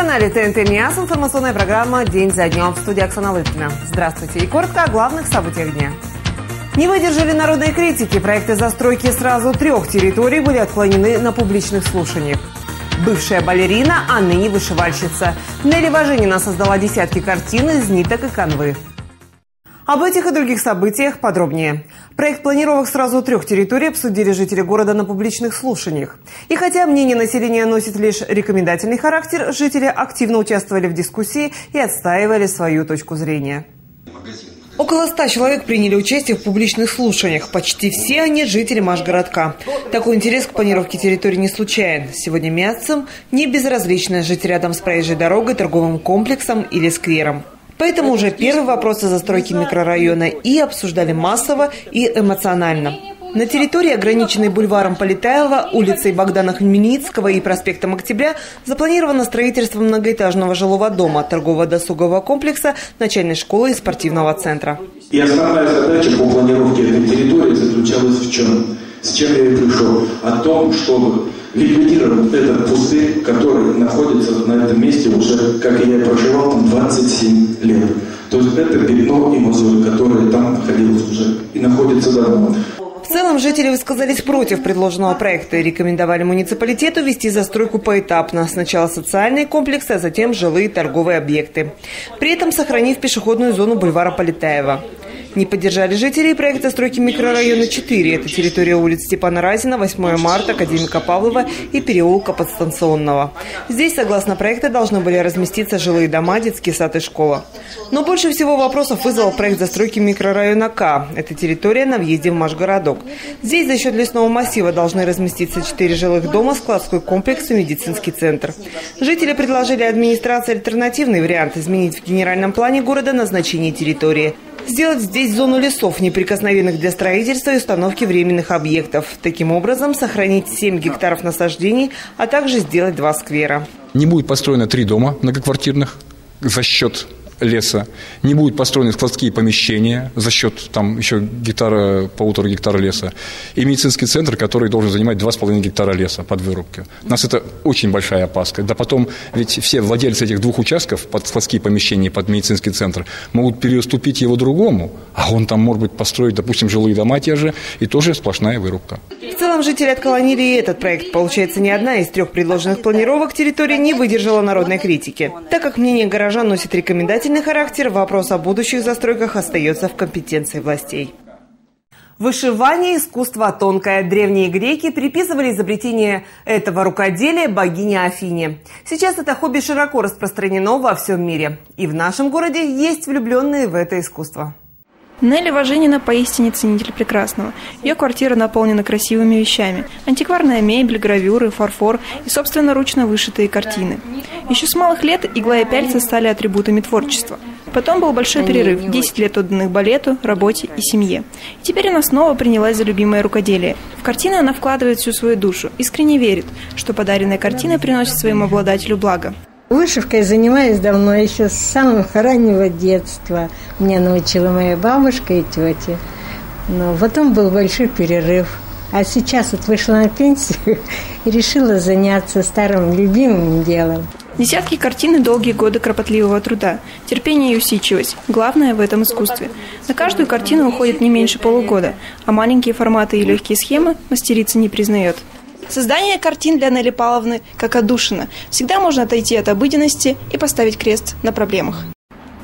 канале ТНТ МИАС информационная программа «День за днем». В студии Оксана Лыткина. Здравствуйте. И коротко о главных событиях дня. Не выдержали народной критики. Проекты застройки сразу 3 территорий были отклонены на публичных слушаниях. Бывшая балерина, а ныне вышивальщица. Нелли Важенина создала десятки картин из ниток и канвы. Об этих и других событиях подробнее. Проект планировок сразу 3 территорий обсудили жители города на публичных слушаниях. И хотя мнение населения носит лишь рекомендательный характер, жители активно участвовали в дискуссии и отстаивали свою точку зрения. Около 100 человек приняли участие в публичных слушаниях. Почти все они жители Машгородка. Такой интерес к планировке территории не случайен. Сегодня миасцам не безразлично жить рядом с проезжей дорогой, торговым комплексом или сквером. Поэтому уже первые вопросы застройки микрорайона и обсуждали массово и эмоционально. На территории, ограниченной бульваром Полетаева, улицей Богдана Хмельницкого и проспектом Октября, запланировано строительство многоэтажного жилого дома, торгово-досугового комплекса, начальной школы и спортивного центра. И основная задача по планировке этой территории заключалась в чем? С чем я и пришел? О том, чтобы ликвидировать этот пустырь, который находится на этом месте уже, как я и проживал, там 27 лет. То есть это пятно и мозоль, которое там находилось уже и находится давно. В целом жители высказались против предложенного проекта и рекомендовали муниципалитету вести застройку поэтапно. Сначала социальные комплексы, а затем жилые торговые объекты. При этом сохранив пешеходную зону бульвара Полетаева. Не поддержали жителей проект застройки микрорайона 4. Это территория улиц Степана Разина, 8 марта, Академика Павлова и переулка Подстанционного. Здесь, согласно проекту, должны были разместиться жилые дома, детский сад и школа. Но больше всего вопросов вызвал проект застройки микрорайона К. Это территория на въезде в Машгородок. Здесь за счет лесного массива должны разместиться 4 жилых дома, складской комплекс и медицинский центр. Жители предложили администрации альтернативный вариант – изменить в генеральном плане города назначение территории. Сделать здесь зону лесов, неприкосновенных для строительства и установки временных объектов. Таким образом, сохранить 7 гектаров насаждений, а также сделать 2 сквера. Не будет построено 3 дома многоквартирных за счет леса. Не будут построены складские помещения за счет там еще полутора гектара леса. И медицинский центр, который должен занимать 2,5 гектара леса под вырубки. У нас это очень большая опаска. Да потом, ведь все владельцы этих 2 участков под складские помещения, под медицинский центр, могут переуступить его другому, а он там, может быть, построить, допустим, жилые дома те же, и тоже сплошная вырубка. В целом жители отклонили и этот проект. Получается, ни одна из 3 предложенных планировок территории не выдержала народной критики. Так как мнение горожан носит рекомендательный характер, вопрос о будущих застройках остается в компетенции властей. Вышивание – искусство тонкое. Древние греки приписывали изобретение этого рукоделия богине Афине. Сейчас это хобби широко распространено во всем мире. И в нашем городе есть влюбленные в это искусство. Нелли Важенина поистине ценитель прекрасного. Ее квартира наполнена красивыми вещами. Антикварная мебель, гравюры, фарфор и собственноручно вышитые картины. Еще с малых лет игла и пяльцы стали атрибутами творчества. Потом был большой перерыв, 10 лет отданных балету, работе и семье. И теперь она снова принялась за любимое рукоделие. В картины она вкладывает всю свою душу, искренне верит, что подаренная картина приносит своему обладателю благо. Вышивкой занимаюсь давно, еще с самого раннего детства. Меня научила моя бабушка и тетя. Но потом был большой перерыв. А сейчас вот вышла на пенсию и решила заняться старым любимым делом. Десятки картин и долгие годы кропотливого труда, терпение и усидчивость – главное в этом искусстве. На каждую картину уходит не меньше полугода, а маленькие форматы и легкие схемы мастерица не признает. Создание картин для Нелли Павловны как отдушина. Всегда можно отойти от обыденности и поставить крест на проблемах.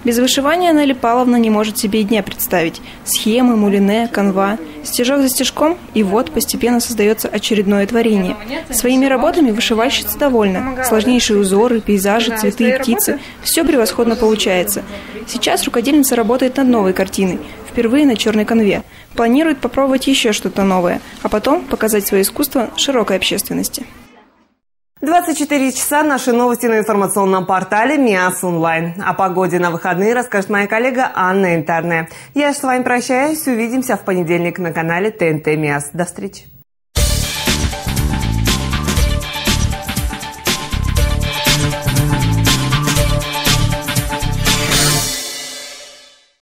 Без вышивания Нелли Павловна не может себе и дня представить. Схемы, мулине, канва, стежок за стежком, и вот постепенно создается очередное творение. Своими работами вышивальщица довольна. Сложнейшие узоры, пейзажи, цветы и птицы – все превосходно получается. Сейчас рукодельница работает над новой картиной, впервые на черной канве. Планирует попробовать еще что-то новое, а потом показать свое искусство широкой общественности. 24 часа наши новости на информационном портале МИАС Онлайн. О погоде на выходные расскажет моя коллега Анна Янтарная. Я с вами прощаюсь. Увидимся в понедельник на канале ТНТ МИАС. До встречи.